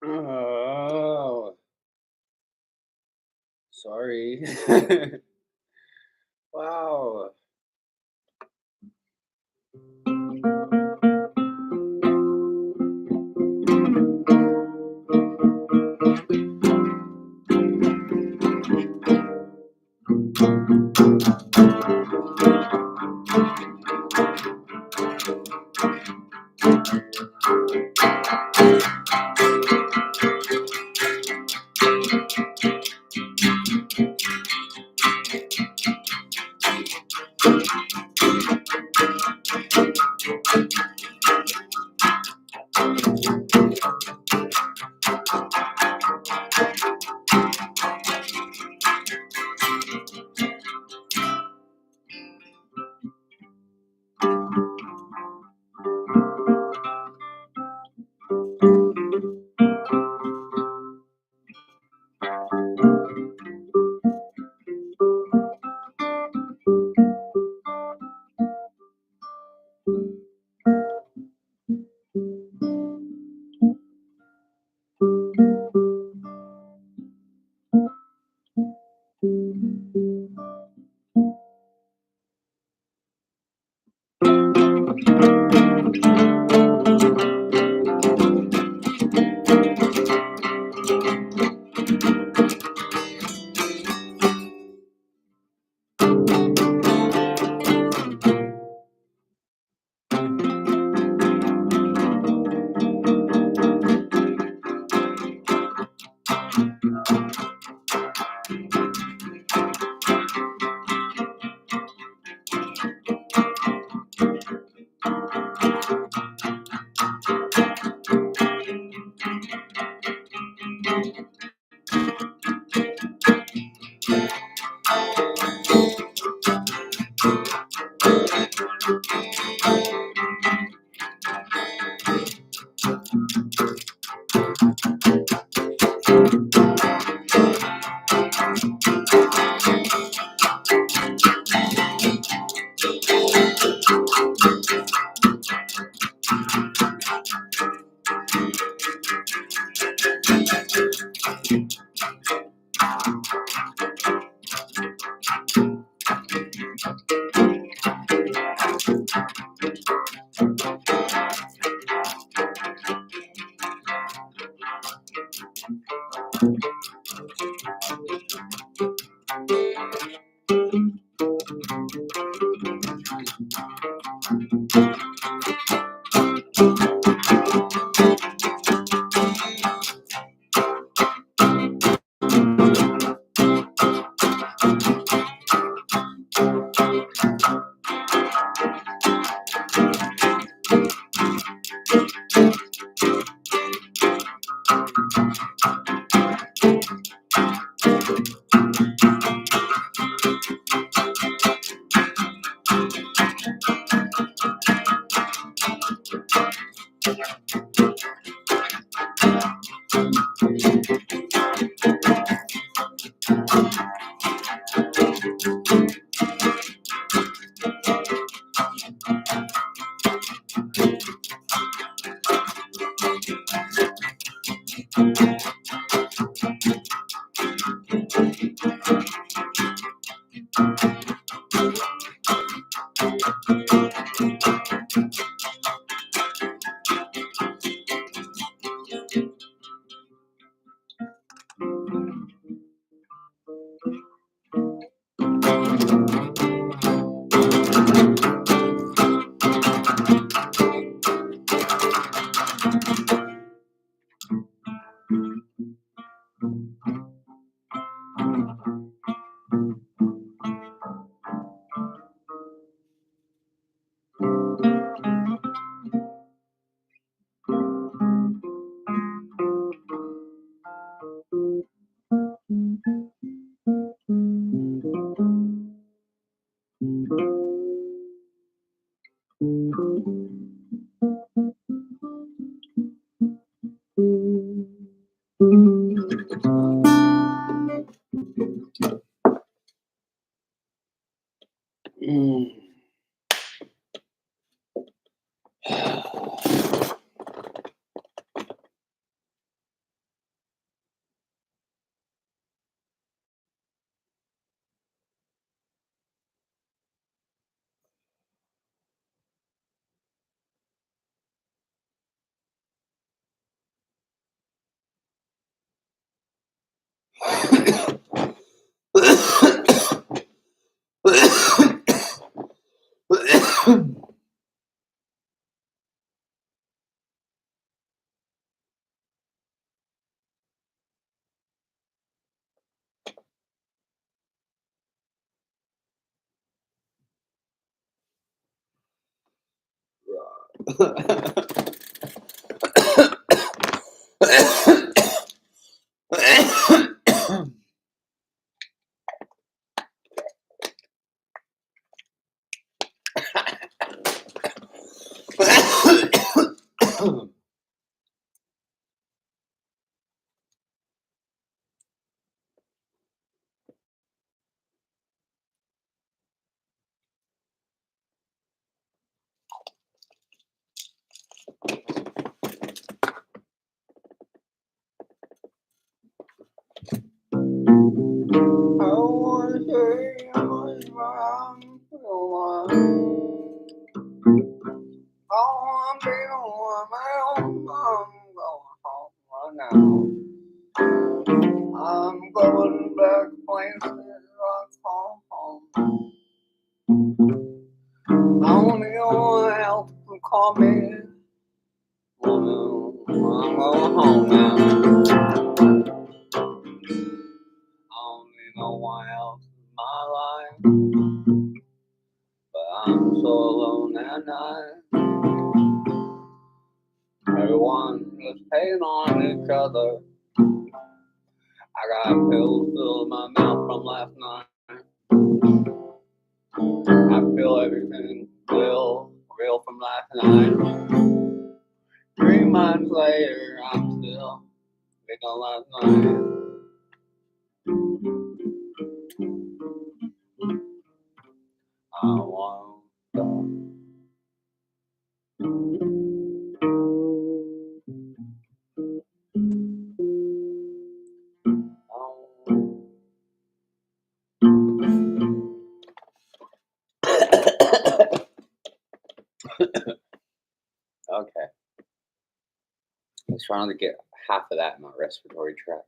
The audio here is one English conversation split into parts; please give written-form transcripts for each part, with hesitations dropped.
Oh, sorry. Wow. I'm going back places I call home. Only your help can call me. I'm going home now. Only no one else in my life, but I'm so alone at night. Everyone is hating on each other. I got pills still in my mouth from last night. I feel everything real from last night. 3 months later, I'm still thinking of last night. I won't stop. Okay. I was trying to get half of that in my respiratory tract.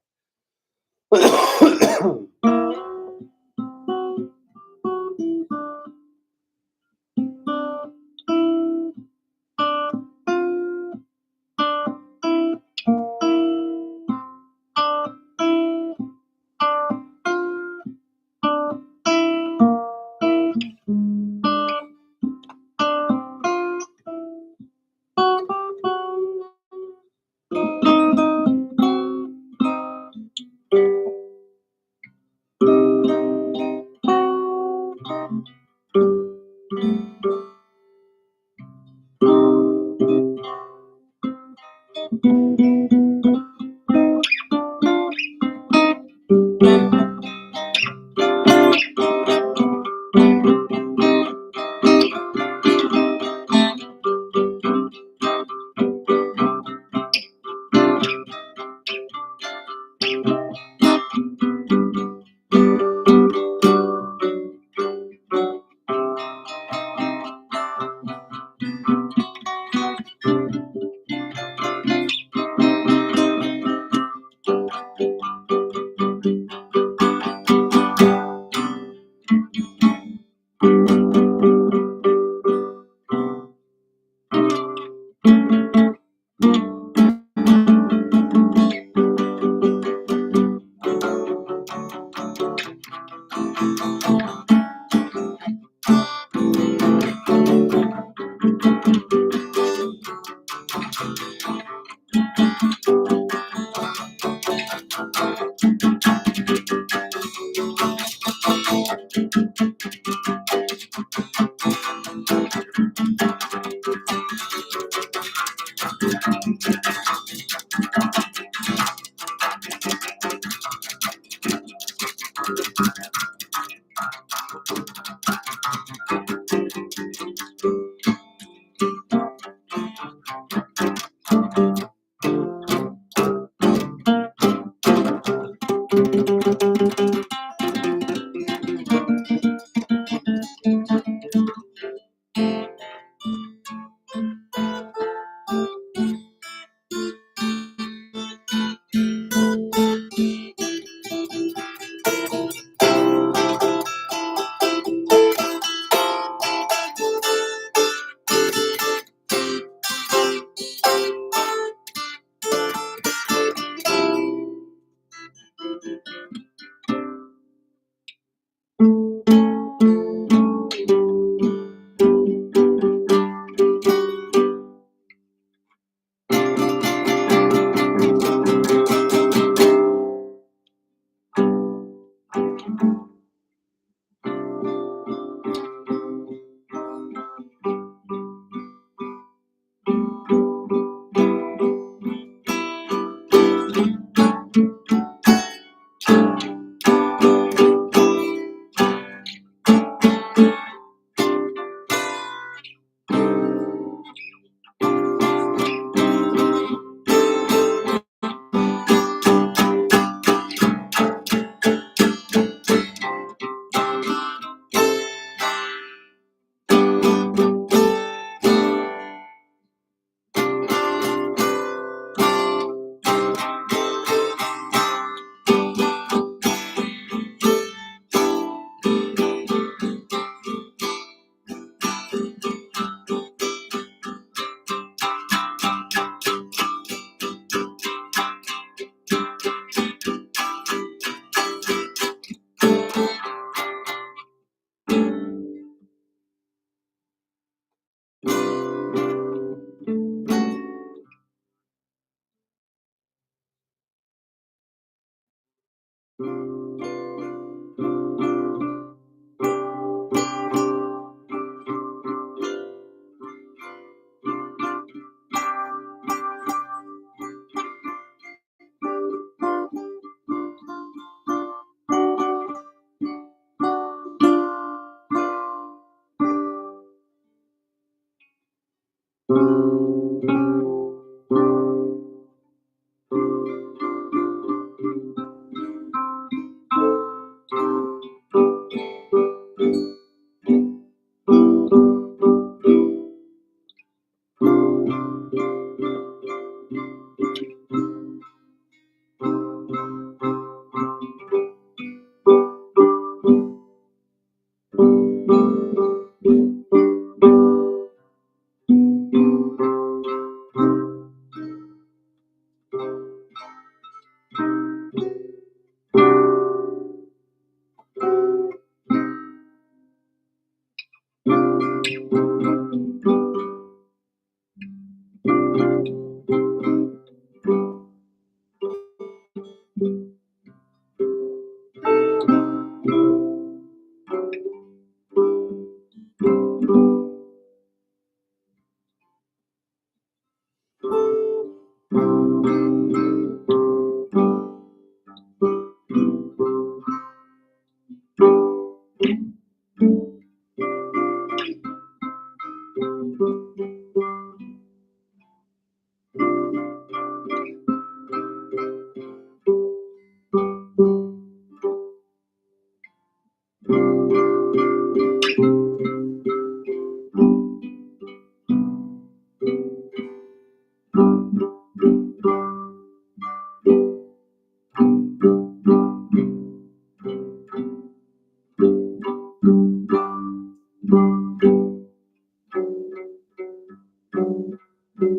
Fuck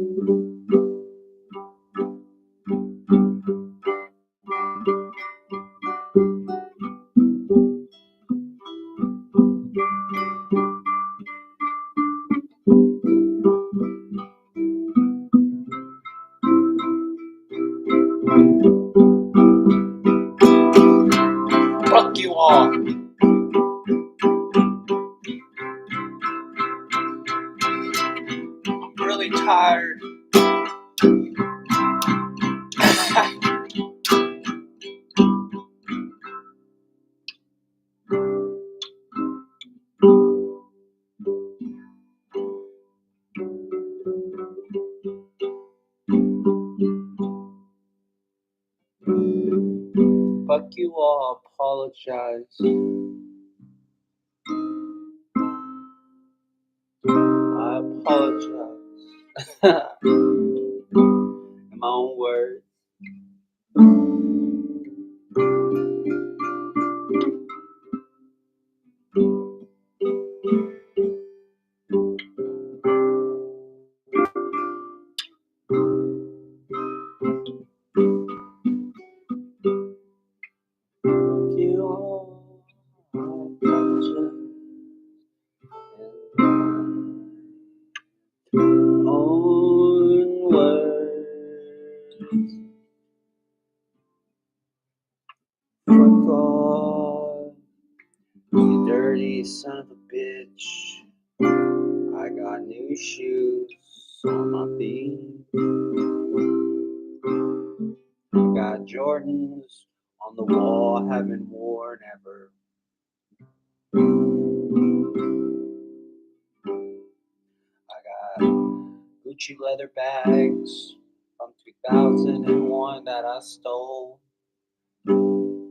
you all. I'm really tired. Fuck you all. Apologize. I apologize. In my own words. Fuck you all. I apologize. In my own words. Fuck off, you dirty son of a bitch. I got new shoes on my feet. I got Jordans on the wall I haven't worn ever. I got Gucci leather bags from 2001 that I stole.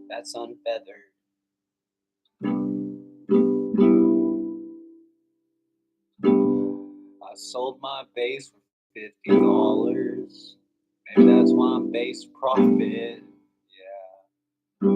That's unfeathered. I sold my bass for $50. Maybe that's why I'm base profit. Yeah.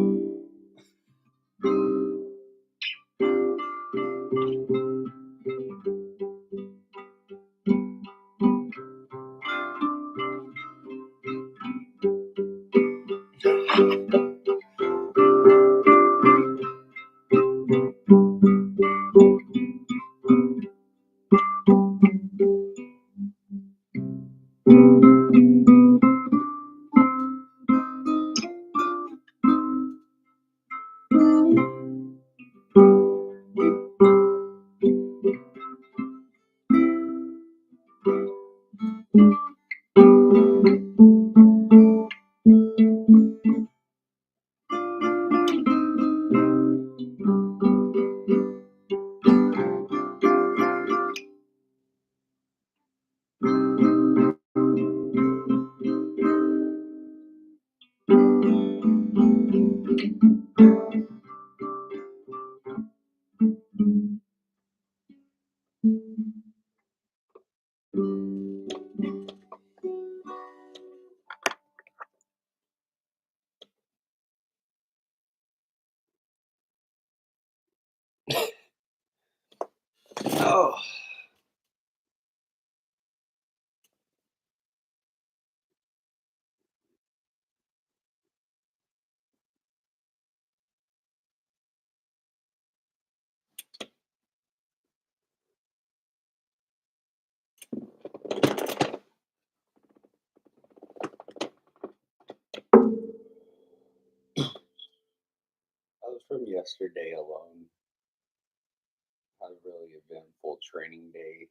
Oh. That was from yesterday alone. Had a really eventful training day.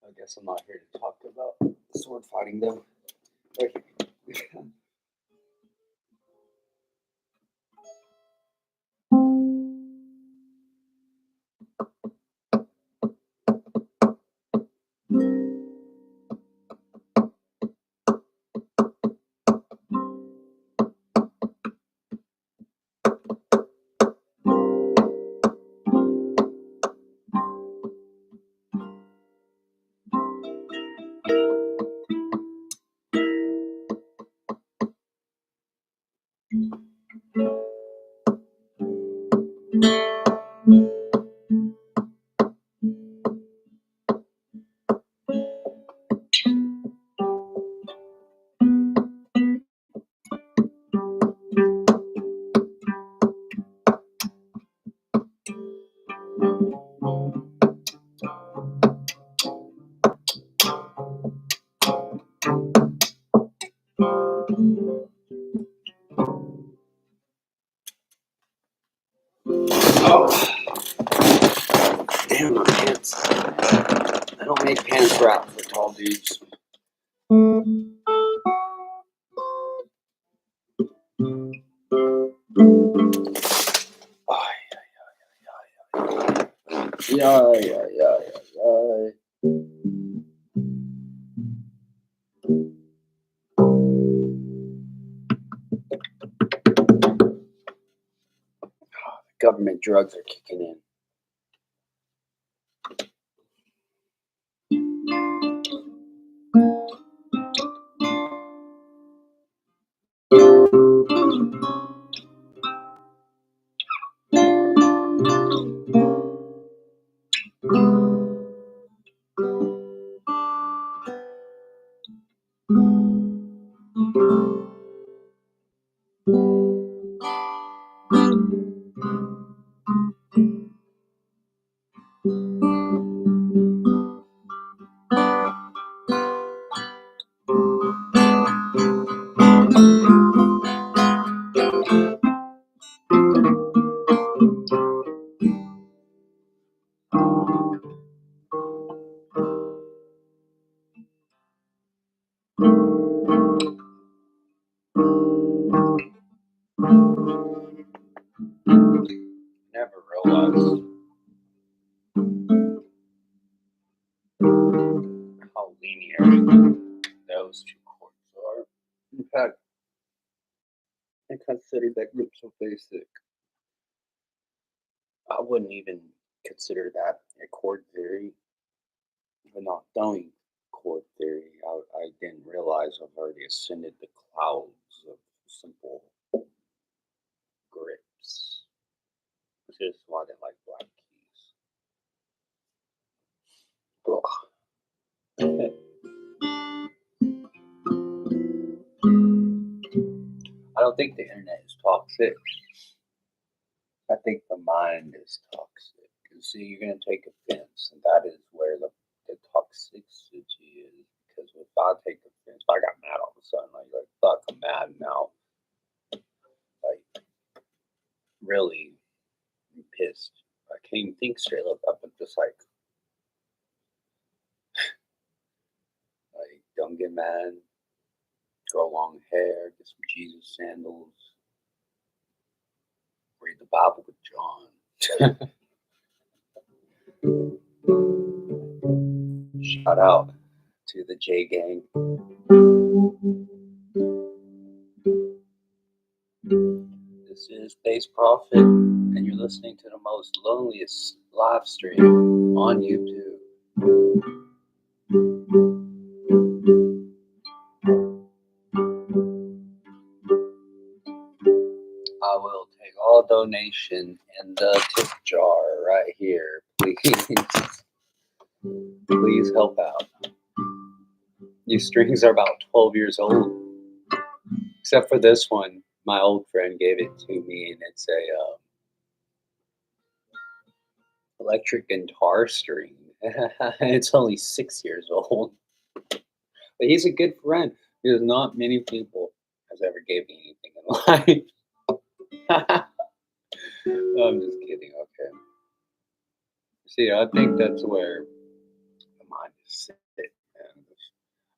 I guess I'm not here to talk about sword fighting though. Okay. rap for tall dudes. Yeah. Government drugs are kicking in. Never realized how linear those two chords are. In fact, I consider that group so basic. I wouldn't even consider that a chord theory. But not knowing chord theory, I didn't realize I've already ascended the clouds of simple grips. Which is why they like black keys. I don't think the internet is toxic. I think the mind is toxic. You see, you're going to take offense, and that is where the toxicity is. Because if I take offense, if I got mad all of a sudden, like fuck, I'm mad now. Like, really pissed. I can't even think straight up. I'm just like, don't get mad. Grow long hair. Get some Jesus sandals. Read the Bible with John. Shout out to the J Gang. This is Base Prophet, and you're listening to the most loneliest live stream on YouTube. I will take all donation in the tip jar right here. Please. Please help out. These strings are about 12 years old. Except for this one. My old friend gave it to me, and it's a electric guitar string. It's only 6 years old. But he's a good friend. There's not many people has ever gave me anything in life. I'm just kidding, okay. See, I think that's where the mind is sick.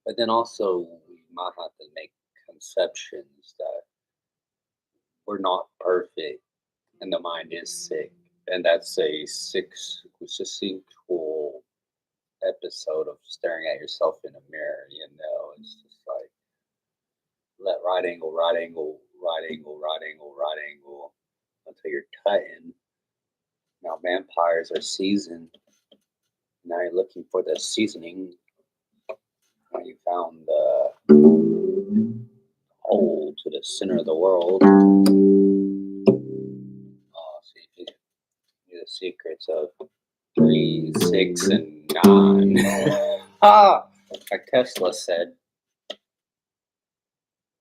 But then also, we might have to make conceptions that we're not perfect and the mind is sick. And that's a succinct episode of staring at yourself in a mirror, it's just like let right angle, right angle, right angle, right angle, right angle until you're cutting. Now vampires are seasoned. Now you're looking for the seasoning. Now you found the hole to the center of the world. See if you the secrets of 3, 6, and 9. Like Tesla said,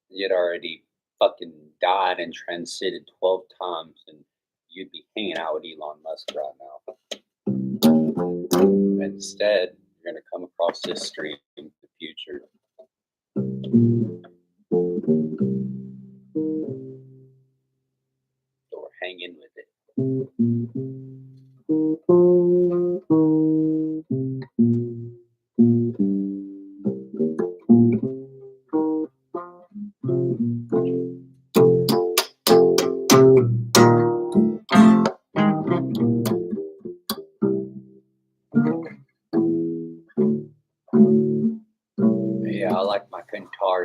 you'd already fucking died and transcended 12 times, and you'd be hanging out with Elon Musk right now. Instead, you're going to come across this stream in the future. So we're hanging with it.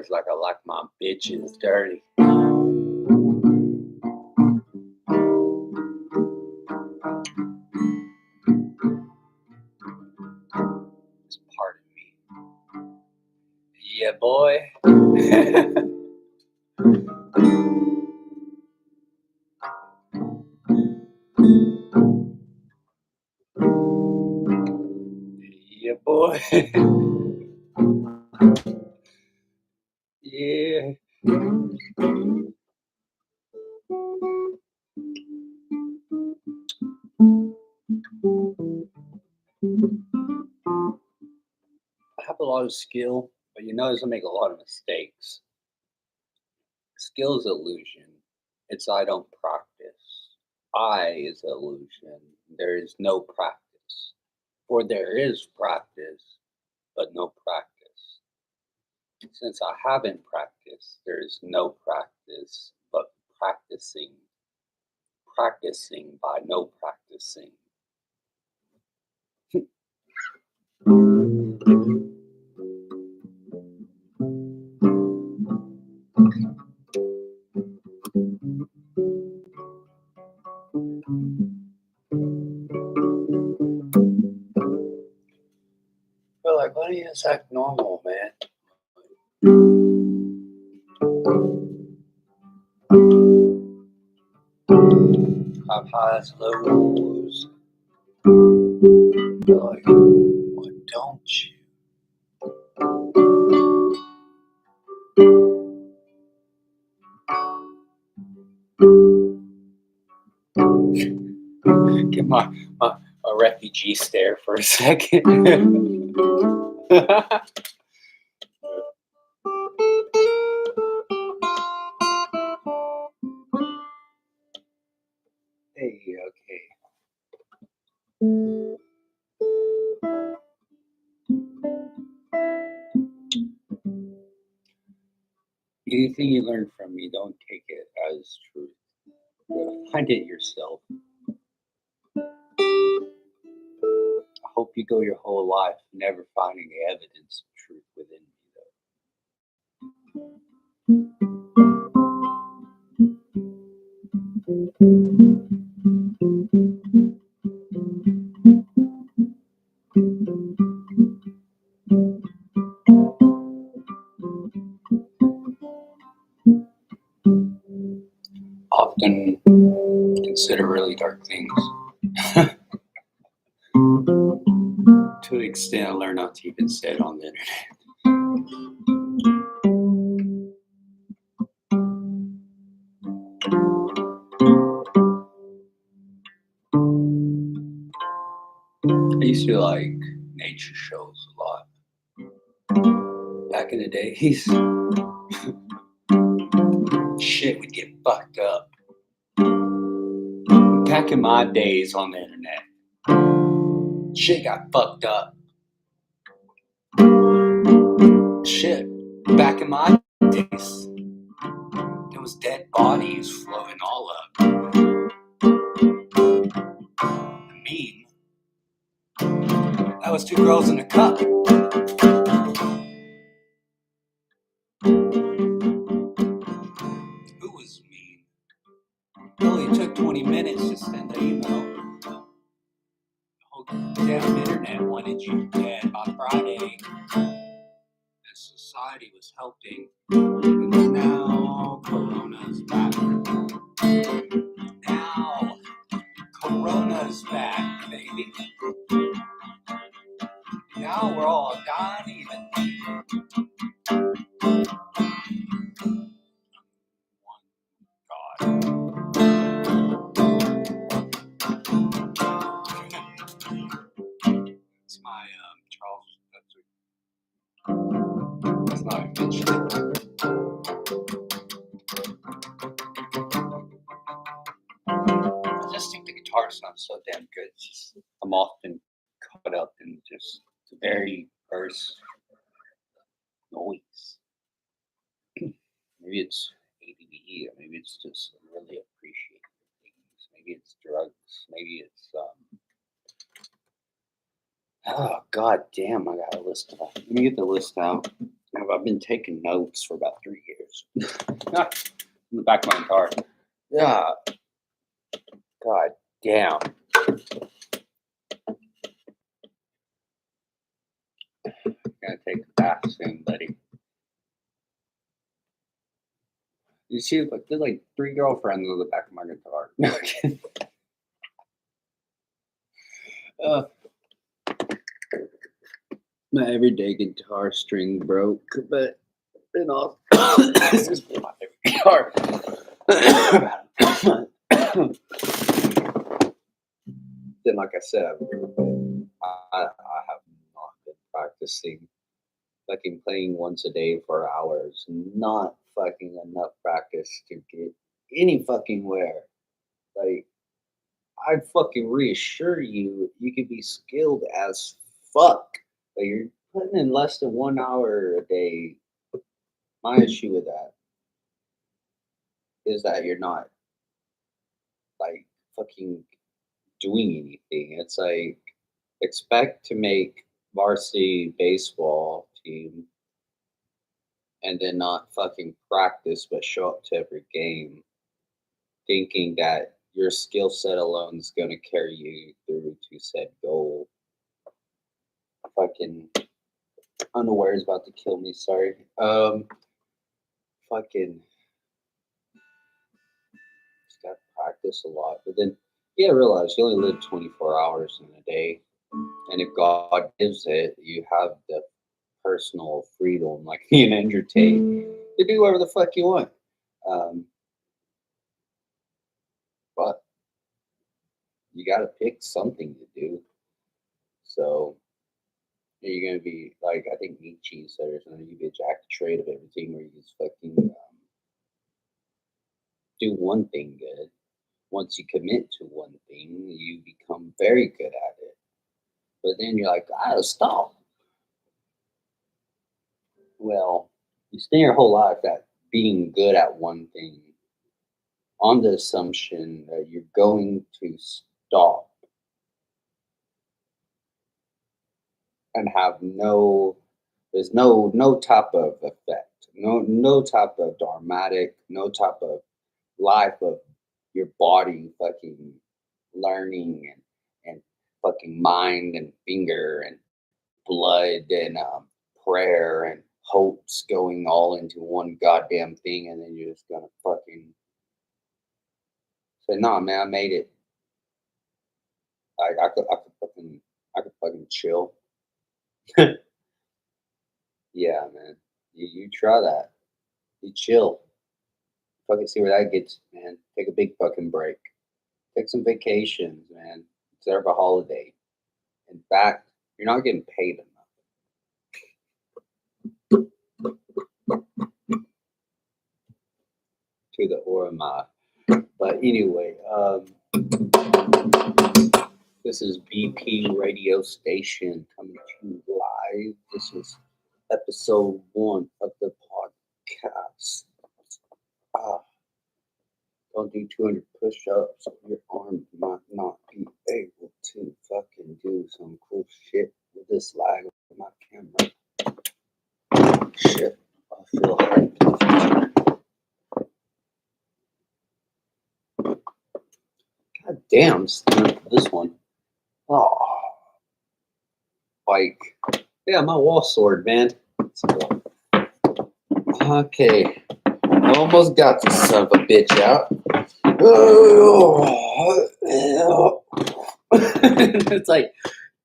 guitars like I like my bitches dirty. It's part of me. Yeah, boy. Yeah, boy. Yeah. I have a lot of skill, but you notice I make a lot of mistakes. Skill is illusion. It's I don't practice. I is illusion. There is no practice. For there is practice, but no practice. Since I haven't practiced, there is no practice, but practicing. Practicing by no practicing. But like, why don't you just act normal, man? Have highs, lows. They're like, why don't you? Get my refugee stare for a second. Hey, okay. Anything you learn from me, don't take it as truth. Find it yourself. I hope you go your whole life never finding evidence of truth within me, though. Often consider really dark things. To an extent, I learn not to even say it on the internet. I used to like nature shows a lot. Back in the days, shit would get fucked up. Back in my days on the internet, shit got fucked up. Shit, back in my days, there was dead bodies floating all up. The meme, that was two girls in a cup. Who was mean? It only took 20 minutes to send an email. The whole damn internet wanted you dead by Friday. And society was helping. And now Corona's back. Now Corona's back, baby. Now we're all dying even. One God. It's my Charles. That's not invention. I just think the guitar sounds so damn good. It's just, I'm often caught up in just the very first noise. Maybe it's ADD, or maybe it's just really appreciating things. Maybe it's drugs. Maybe it's oh god damn! I got a list of. Let me get the list out. I've been taking notes for about 3 years. In the back of my car. Yeah. God damn. Gonna take a bath soon, buddy. You see, like, there's like 3 girlfriends on the back of my guitar. No, I'm kidding. Uh, my everyday guitar string broke, but then all this is my favorite guitar. Then, like I said, I have not been practicing. Fucking playing once a day for hours, not fucking enough practice to get any fucking where. Like, I fucking reassure you, you could be skilled as fuck, but you're putting in less than 1 hour a day. My issue with that is that you're not like fucking doing anything. It's like expect to make varsity baseball team and then not fucking practice but show up to every game thinking that your skill set alone is going to carry you through to said goal. Fucking unaware is about to kill me. Sorry. Fucking just got to practice a lot, but then yeah, realize you only live 24 hours in a day, and if God gives it, you have the personal freedom, like being entertained, to do whatever the fuck you want. Um, but you got to pick something to do. So you're gonna be like, I think Nietzsche said or something. You be a jack of trade of everything, where you just fucking do one thing good. Once you commit to one thing, you become very good at it. But then you're like, I gotta stop. Well, you spend your whole life at being good at one thing on the assumption that you're going to stop and have there's no type of effect, no type of dramatic, no type of life of your body fucking learning and fucking mind and finger and blood and prayer and hopes going all into one goddamn thing, and then you're just gonna fucking say, "Nah, man, I made it. I could fucking chill." Yeah, man. You try that. You chill. Fucking see where that gets, man. Take a big fucking break. Take some vacations, man. Observe a holiday. In fact, you're not getting paid enough to the Orama. But anyway, this is BP radio station coming to you live. This is episode 1 of the podcast. Ah, don't do 200 push-ups. Your arm might not be able to fucking do some cool shit with this lag of my camera. Shit, I feel hyped. God damn, this one. Oh, like, yeah, my wall sword, man. Okay, I almost got this son of a bitch out. It's like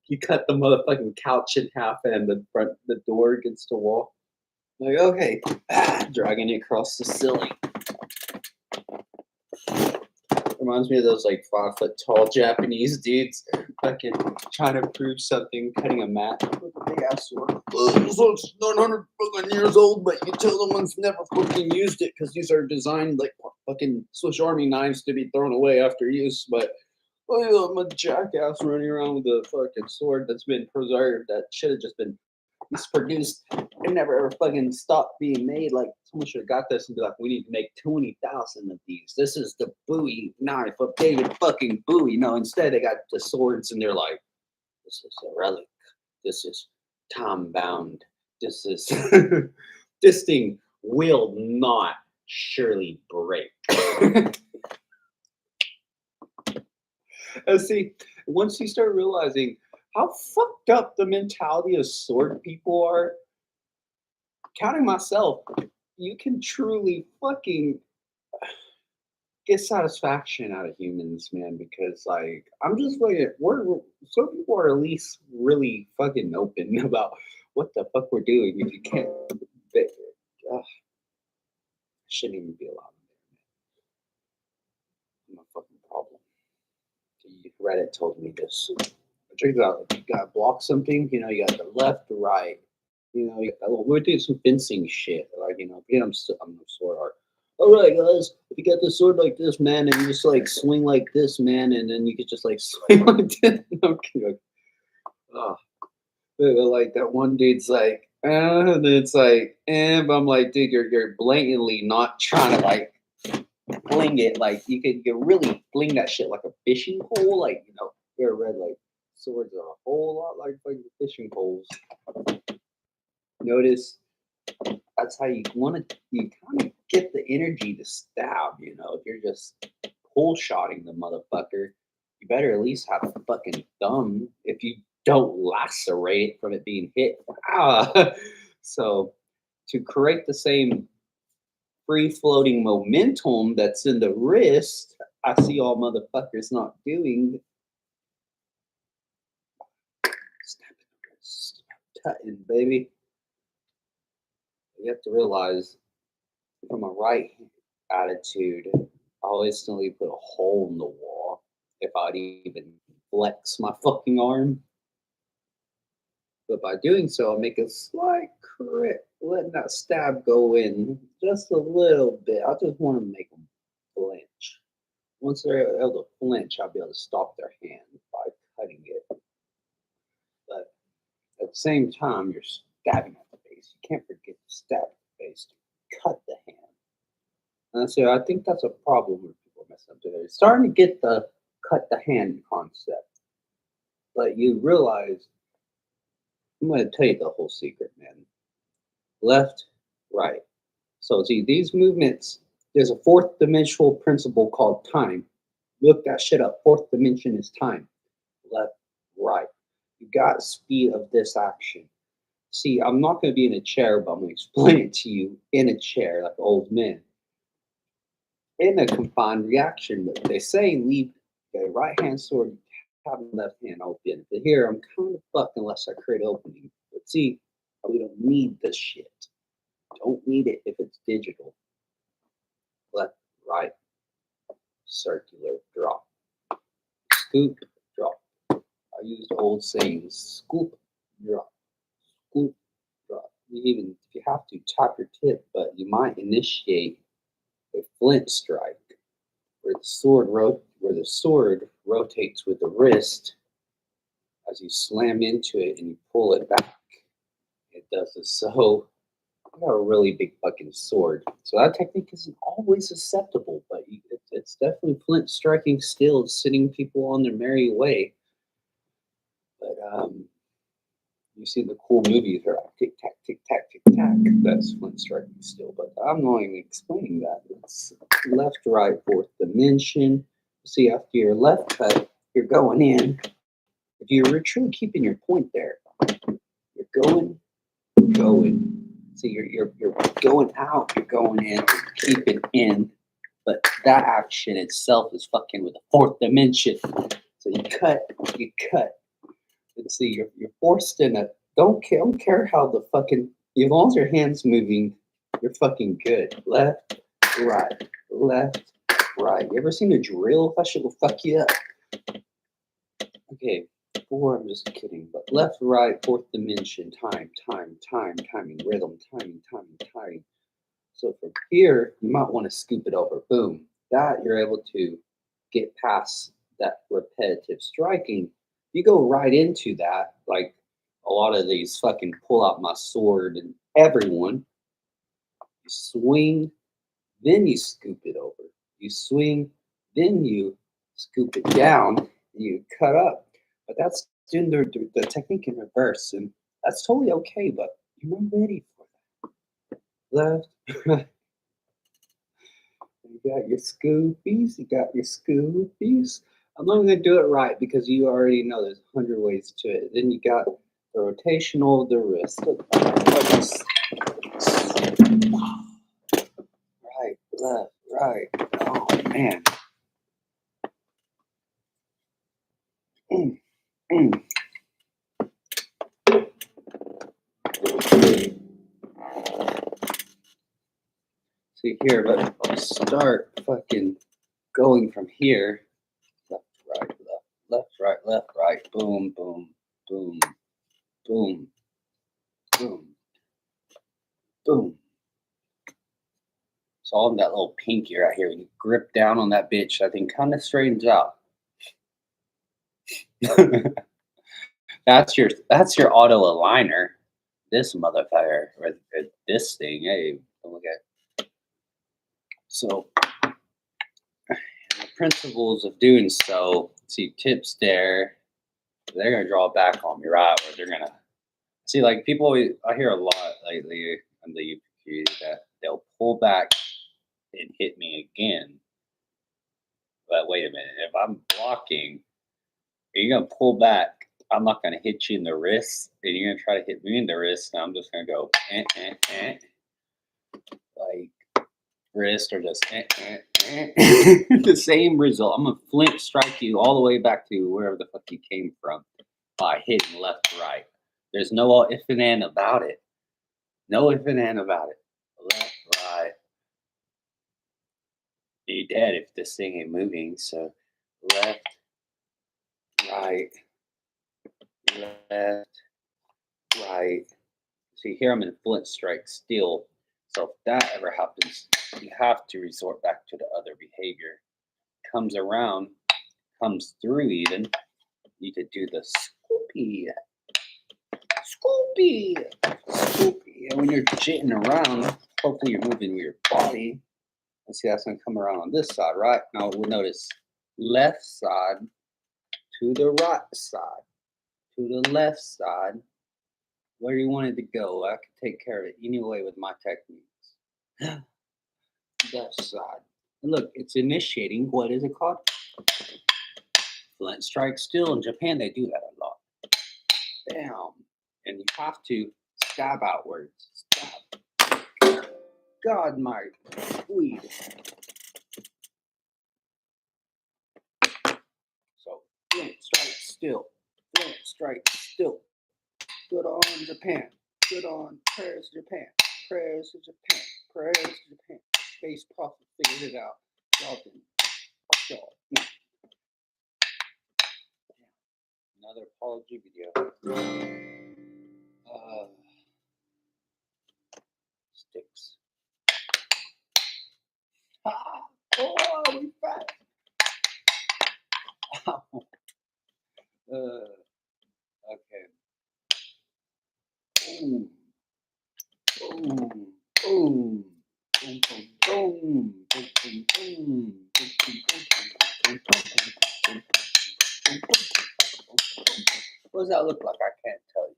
you cut the motherfucking couch in half and the door against the wall. Like, okay, dragging it across the ceiling. Reminds me of those like 5 foot tall Japanese dudes fucking trying to prove something, cutting a mat with a big ass sword. This one's 900 fucking years old, but you tell them one's never fucking used it because these are designed like fucking Swiss Army knives to be thrown away after use. But I'm a jackass running around with a fucking sword that's been preserved that should have just been mass produced and never ever fucking stopped being made. Like, someone should have got this and be like, we need to make 20,000 of these. This is the Bowie knife of David fucking Bowie. No, instead they got the swords and they're like, this is a relic. This is time bound This is this thing will not surely break. And see, once you start realizing how fucked up the mentality of sword people are, counting myself, you can truly fucking get satisfaction out of humans, man. Because like I'm just like we're some people are at least really fucking open about what the fuck we're doing. If you can't, they, shouldn't even be allowed. I'm a fucking problem. Reddit told me this. Check it out. You gotta block something. You know, you got the left, the right. You know, we're doing some fencing shit. Like, you know, I'm a sword art. All right, guys, if you got the sword like this, man, and you just like swing like this, man, and then you could just like swing like this. Okay. Oh, like that one dude's like, and it's like, but I'm like, dude, you're blatantly not trying to like fling it. Like you really fling that shit like a fishing pole. Like, you know, you ever read like swords are a whole lot like fucking fishing poles. Notice that's how you want to. You kind of get the energy to stab. You know, if you're just pull shotting the motherfucker, you better at least have a fucking thumb. If you don't lacerate from it being hit, ah. So to create the same free floating momentum that's in the wrist, I see all motherfuckers not doing. Cutting, baby. You have to realize from a right attitude, I always instantly put a hole in the wall if I'd even flex my fucking arm. But by doing so, I make a slight crit, letting that stab go in just a little bit. I just want to make them flinch. Once they're able to flinch, I'll be able to stop their hand by cutting it. But at the same time, you're stabbing at the base. You can't forget to stab at the base to cut the hand. And so I think that's a problem where people mess up today. They're starting to get the cut the hand concept. But you realize, I'm going to tell you the whole secret, man. Left, right. So see, these movements, there's a fourth dimensional principle called time. Look that shit up. Fourth dimension is time. Left, right. You got speed of this action. See, I'm not going to be in a chair, but I'm going to explain it to you in a chair like old men. In a confined reaction, but they say leave the right hand sword, have the left hand open. But here, I'm kind of fucked unless I create opening. But see, we don't need this shit. Don't need it if it's digital. Left, right, circular, drop. Scoop, drop. I use the old saying, scoop, drop. Scoop, drop. You even, if you have to, tap your tip, but you might initiate a flint strike where the sword rotates with the wrist as you slam into it and you pull it back. It does this. So I got a really big fucking sword. So that technique isn't always acceptable, but it's definitely flint striking still, sending people on their merry way. But you see the cool movies are like tick tack, tick tack, tick tack. That's flint striking still, but I'm not even explaining that. It's left, right, fourth dimension. See, after your left cut, you're going in. If you're truly keeping your point there, you're going. So you're going out, you're going in, keep it in. But that action itself is fucking with the fourth dimension. So you cut. And see, you're forced in a don't care how the fucking as long as your hands moving, you're fucking good. Left, right, left, right. You ever seen a drill? That shit will fuck you up. Okay, four, I'm just kidding. But left, right, fourth dimension, timing, rhythm, timing. So from here, you might want to scoop it over. Boom. That you're able to get past that repetitive striking. You go right into that, like a lot of these fucking pull out my sword and everyone. You swing, then you scoop it over. You swing, then you scoop it down, you cut up. But that's doing the technique in reverse, and that's totally okay. But You're not ready for that. Left, right. You got your scoopies. You got your scoopies. I'm not going to do it right because you already know there's 100 ways to it. Then you got the rotational, the wrist. Right, left, right. Oh, man. Mm, mm. See here, but I'll start fucking going from here. Left, right, left, left, right, left, right. Boom, boom, boom, boom, boom, boom. So all in that little pinky right here. When you grip down on that bitch, that thing kind of straightens out. that's your auto aligner. This motherfucker or this thing. Hey, look at. So the principles of doing so. See tips there. They're gonna draw back on me, right? Or they're gonna see like people. I hear a lot lately on the UPQ that they'll pull back and hit me again. But wait a minute, if I'm blocking, are you gonna pull back? I'm not gonna hit you in the wrist, and you're gonna try to hit me in the wrist, and I'm just gonna go like wrist or just the same result. I'm gonna flint strike you all the way back to wherever the fuck you came from by hitting left right. There's no if and and about it. No if and and about it. Left, right. You're dead if this thing ain't moving. So left, right, left, right. See here, I'm in flint strike still. So if that ever happens, you have to resort back to the other behavior. Comes around, comes through even. You could do the scoopy, scoopy, scoopy. And when you're jitting around, hopefully you're moving your body. And see, that's gonna come around on this side, right? Now we'll notice left side to the right side, to the left side. Where you want it to go, I can take care of it anyway with my techniques. Left side. And look, it's initiating. What is it called? Flint strike still. In Japan, they do that a lot. Bam. And you have to stab outwards. Stab. God, my weed. So, flint strike still. Flint strike still. Good on Japan. Good on prayers to Japan. Prayers to Japan. Prayers to Japan. Space Prophet figured it out. Y'all didn't. Fuck y'all. No. Another apology video. Sticks. Ah, oh, we fat. Okay. Boom. Boom. Boom. Boom. Boom. Boom. Boom. Boom. What does that look like? I can't tell you.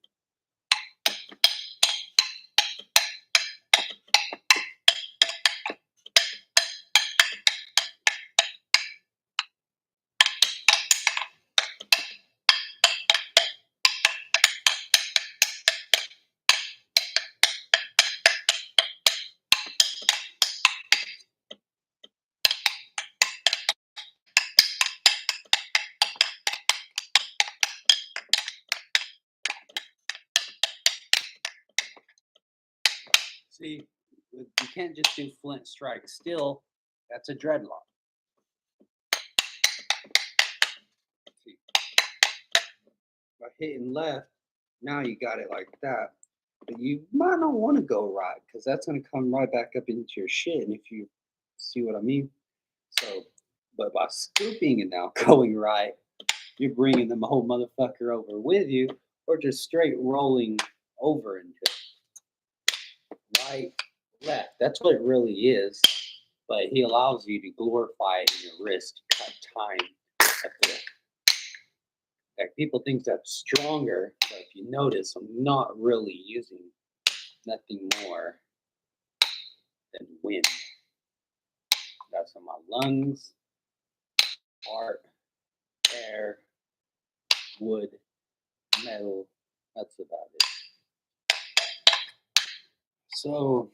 See, you can't just do flint strike still. That's a dreadlock. See, by hitting left, now you got it like that. But you might not want to go right because that's going to come right back up into your shit. And if you see what I mean, so, but by scooping and now going right, you're bringing the whole motherfucker over with you, or just straight rolling over into it. Right, left. That's what it really is. But he allows you to glorify it in your wrist, cut time. Like people think that's stronger, but if you notice, I'm not really using nothing more than wind. That's in my lungs, heart, air, wood, metal. That's about it. So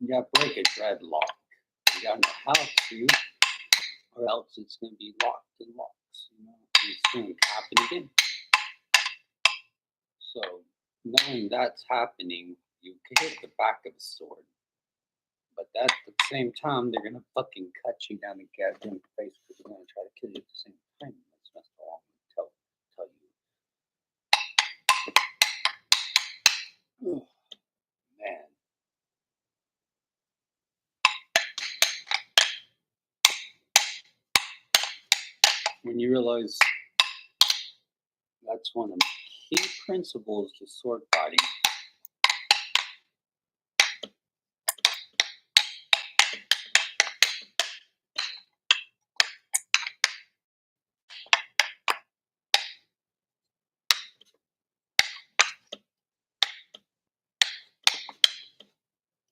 you gotta break a dreadlock. You got in the house, dude, or else it's gonna be locked in locks. And it's gonna happen again. So knowing that's happening, you can hit the back of a sword. But at the same time, they're gonna fucking cut you down the goddamn face because they're gonna try to kill you at the same time. That's all I'm gonna tell you. Oh, man. When you realize that's one of the key principles to sword fighting.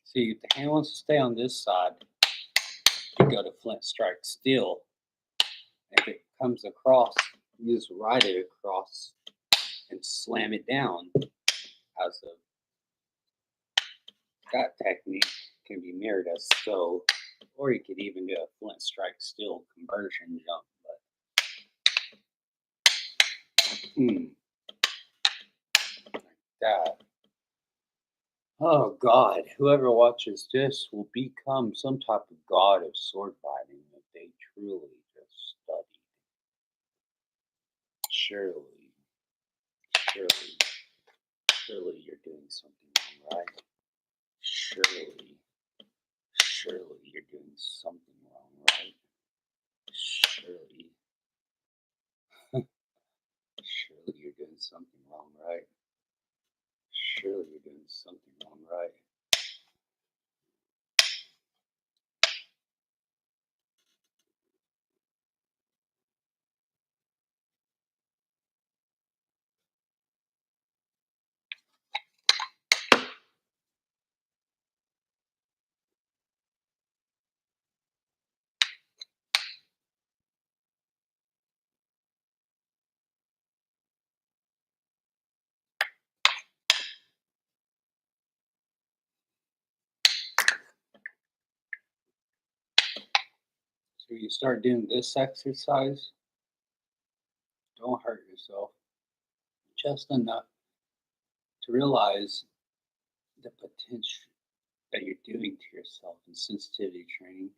See, if the hand wants to stay on this side, you go to flint strike steel. If it comes across, you just ride it across and slam it down. As a that technique can be mirrored as so, or you could even do a flint strike steel conversion jump. But like that. Oh God! Whoever watches this will become some type of god of sword fighting if they truly just study. Surely, surely, surely you're doing something wrong, right? Surely, surely you're doing something wrong, right? Surely, surely you're doing something wrong, right? Surely you're doing something wrong, right? So you start doing this exercise, don't hurt yourself, just enough to realize the potential that you're doing to yourself in sensitivity training.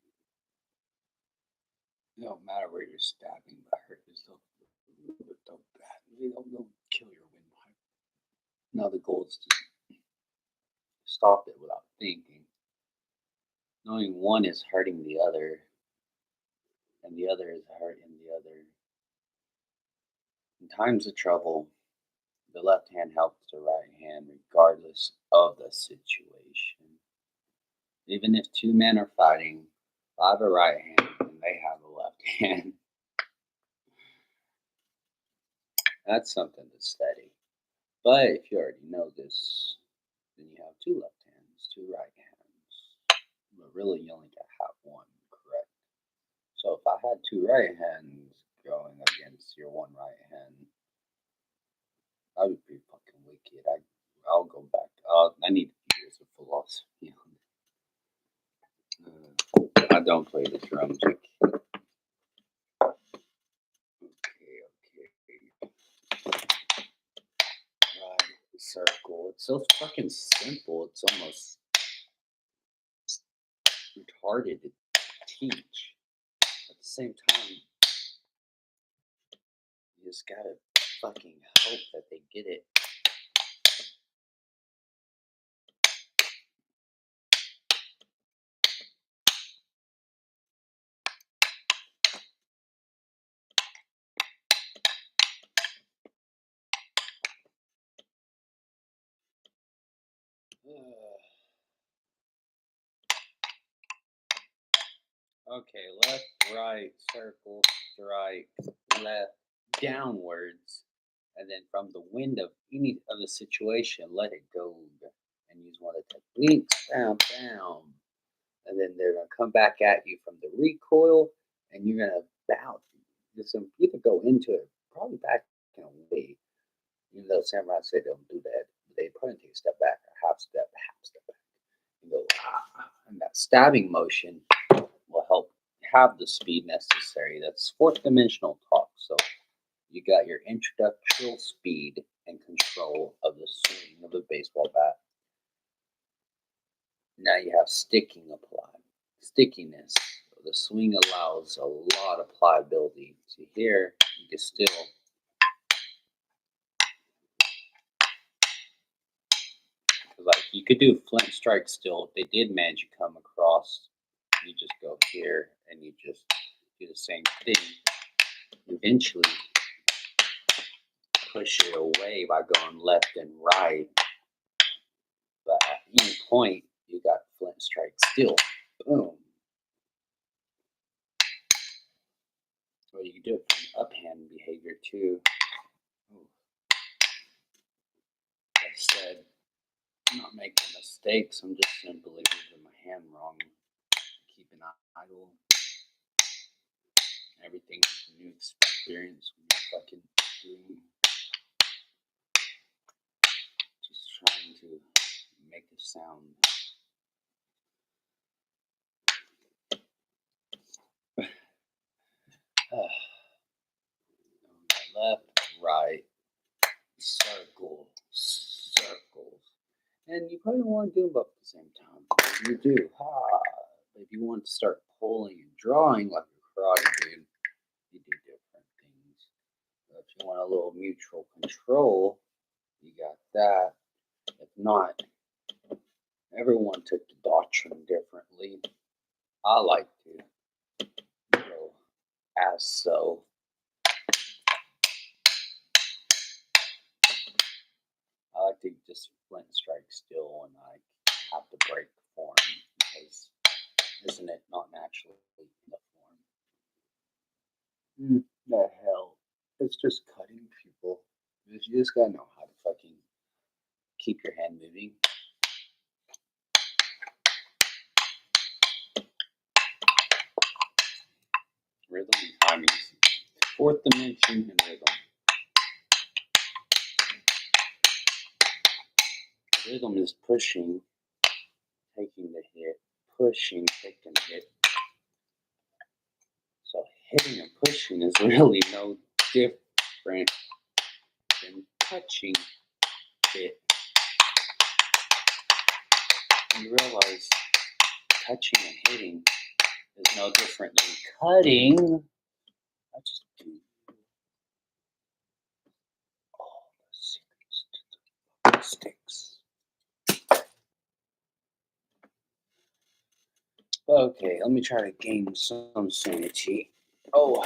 It don't matter where you're stabbing, but hurt yourself a little bit, don't badly. Don't kill your windpipe. Now the goal is to stop it without thinking. Knowing one is hurting the other, and the other is hurting the other. In times of trouble, the left hand helps the right hand regardless of the situation. Even if two men are fighting, if I have a right hand and they have a left hand, that's something to study. But if you already know this, then you have two left hands, two right hands. But really, you only got half one, correct? So if I had two right hands going against your one right hand, that would be fucking wicked. I'll go back. I need years of philosophy on it. I don't play the drums. Okay. Right, circle. It's so fucking simple. It's almost retarded to teach. At the same time, you just gotta fucking hope that they get it. Okay, left, right, circle, strike, left, downwards, and then from the wind of any of the situation, let it go and use one of the techniques, bam, bam. And then they're going to come back at you from the recoil, and you're going to bounce. Just either go into it, probably back in a way. Even though samurai say they don't do that, they probably take a step back, or half step back, and go, ah. And that stabbing motion will help have the speed necessary. That's fourth dimensional talk. So you got your introductional speed and control of the swing of a baseball bat. Now you have stickiness. So the swing allows a lot of pliability. So here you can still like you could do flint strike still. If they did manage to come across, you just go here and you just do the same thing. Eventually push it away by going left and right. But at any point you got flint strike still. Boom. Or you can do it from uphand behavior too. Ooh. Like I said, I'm not making mistakes. I'm just simply moving my hand wrong. Keeping idle. Everything's a new experience when you're fucking doing. Just trying to make a sound. Left, right, circles. And you probably want to do them both at the same time. You do. If you want to start pulling and drawing like a karate dude, you do different things. If you want a little mutual control, you got that. If not, everyone took the doctrine differently. I like to go as so. I like to just flint strike still when I have to break the form because isn't it not naturally the form? The hell. It's just cutting people. You just gotta know how to fucking keep your hand moving. Rhythm and timing. Fourth dimension and rhythm. Rhythm is pushing, taking the hit, pushing, taking the hit. So hitting and pushing is really no different than touching it. You realize touching and hitting is no different than cutting. I just do all the secrets to the sticks. Okay, let me try to gain some sanity. Oh,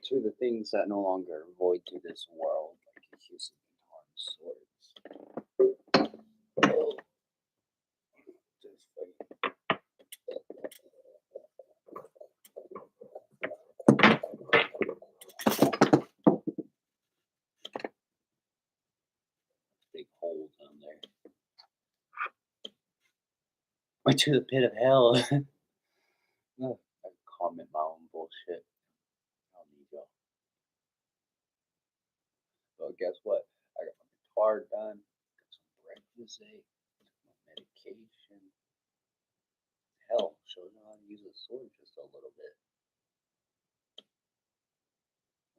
to the things that no longer void to this world, like his swords. Oh, big hole down there. Went to the pit of hell. No, I comment my own bullshit. I don't need y'all. So guess what? I got my guitar done. Got some breakfast ate. My medication. Hell, showed me how to use a sword just a little bit.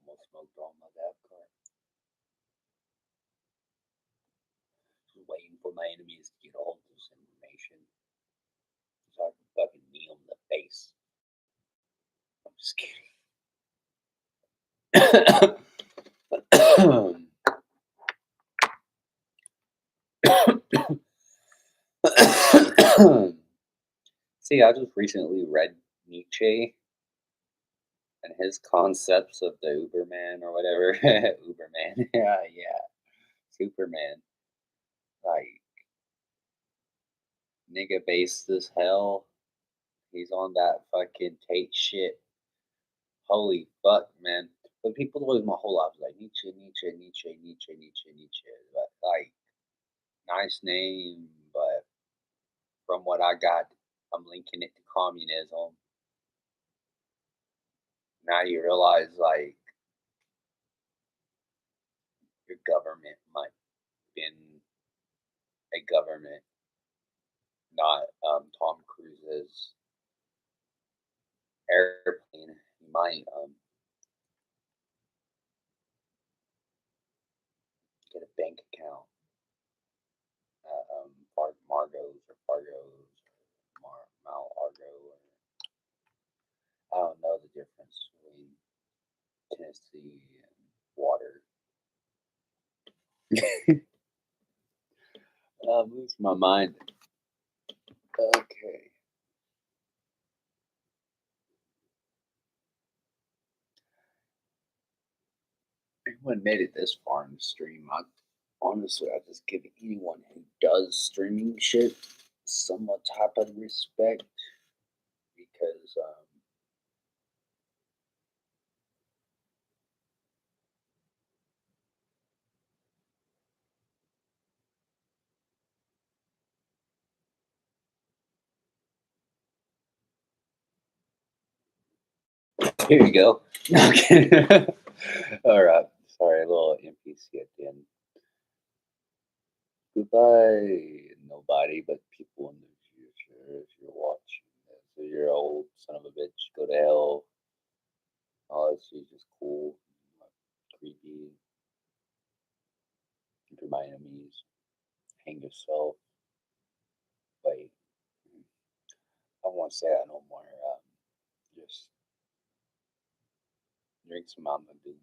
Almost smoked all my dab cart. Just waiting for my enemies to get all this information so I can fucking knee them in the face. I'm just kidding. See, I just recently read Nietzsche and his concepts of the Uberman or whatever. Uberman. Yeah. Superman. Like, nigga based as hell. He's on that fucking Tate shit. Holy fuck, man. But people always my whole life like Nietzsche. But like, Nice name, but from what I got, I'm linking it to communism. Now you realize, like, your government might been a government, not Tom Cruise's airplane. You might get a bank account at Margot's or Fargo's or Mount Argo. Or, I don't know the difference between Tennessee and water. Lose my mind. Okay. Anyone made it this far in the stream, I just give anyone who does streaming shit somewhat type of respect because here you go. Okay. All right. Sorry, a little NPC at the end. Goodbye, nobody but people in the future. If you're watching this, if you're old son of a bitch, go to hell. Oh, this is just cool, creepy. If you're my enemies, hang yourself. Wait, I don't want to say that no more. Just drink some Mountain Dew.